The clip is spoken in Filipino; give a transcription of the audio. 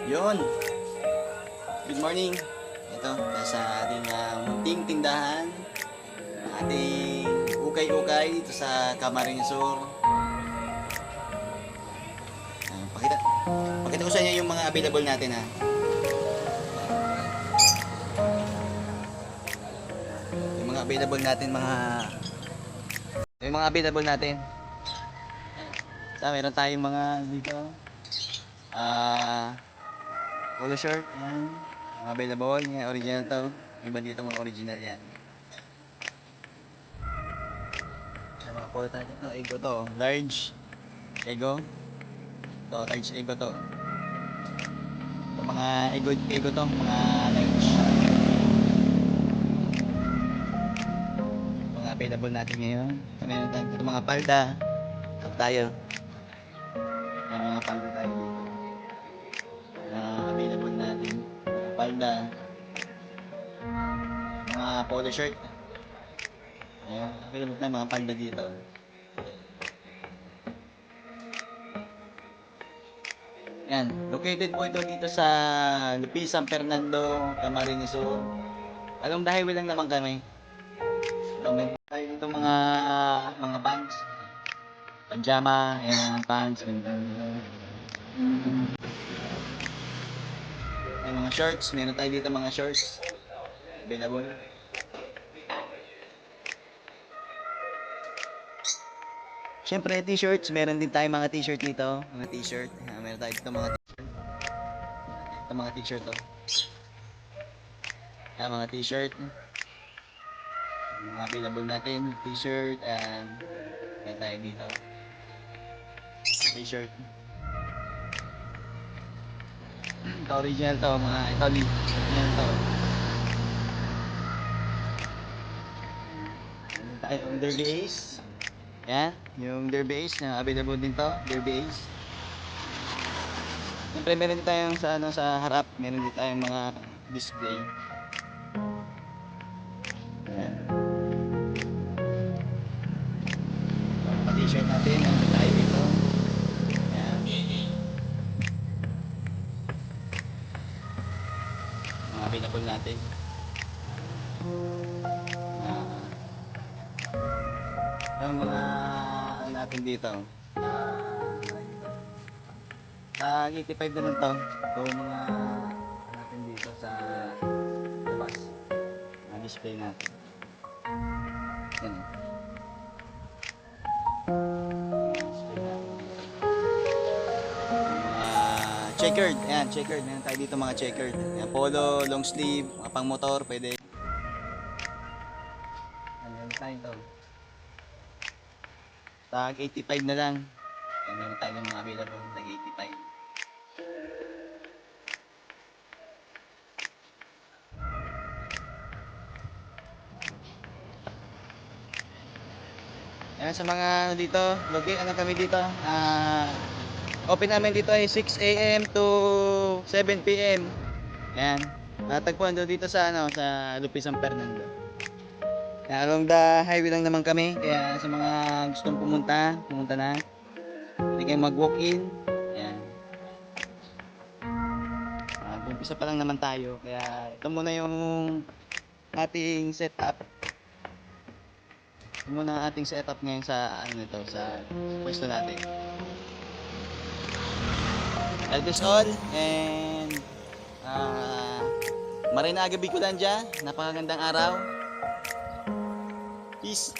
Yun. Good morning. Ito, nasa ating munting tindahan. Ating ukay-ukay dito sa Camarines Sur. Pakita. Pakita ko sa inyo yung mga available natin ha. Yung mga available natin meron tayong mga dito. Polo shirt, yan. Mga available, yan, original to. May iba dito mga original yan. Sa mga polo tayo, ego to, large. Ego. To, large ego to. Ito mga ego to, mga large. Mga available natin ngayon. Meron tayo dito mga palda. Ito tayo. Mga palda tayo dito. Available natin. Mga palda. Mga polo shirt. Ayan, available na mga palda dito. Yan, located po ito dito sa Lupi, San Fernando, Camarines Sur. Along the highway lang naman kami. Meron tayo dito mga pants. Pajama, ayan, pants. May mga shorts, meron tayo dito mga shorts. Available. Siyempre, t-shirts. Meron din tayong mga t-shirt dito. Mga t-shirt. Meron tayo dito mga t-shirt. Ito mga t-shirt to. Mga t-shirt. Mga available natin. T-shirt and meron tayo dito. T-shirt. Ito original to. Mga ito original to. Meron tayong Derby Ace. Yan, yung Derby Ace na available din to, Derby Ace. Siyempre meron din tayong sa harap, meron din tayong mga display. Yan. Mga t-shirt natin, meron tayo dito. Yan. Mga available natin. Ang mga natin dito. 85 na lang to. Ito mga natin dito sa labas. Mga display natin. Yan. Display natin dito. Mga checkered. Ayan, checkered. Meron tayo dito mga checkered. Ayan, polo, long sleeve, mga pang motor, pwede. Ayan, tayo ito. Tag 85 na lang. Ayan, meron tayo ng mga available. Tag 85. Ayan, sa mga dito, login kami dito. Open namin dito ay 6 AM to 7 PM. Ayan. Natagpuan doon dito sa sa Lupi, San Fernando. Ayan, along the highway lang naman kami. Kaya sa mga gustong pumunta na. Pwede kayong mag-walk-in. Ayan. Umpisa pa lang naman tayo. Kaya ito muna yung ating setup. Ito muna ang ating setup ngayon sa sa pwesto natin. That is all, and Marinaga Bicolandia, napakagandang araw. Peace.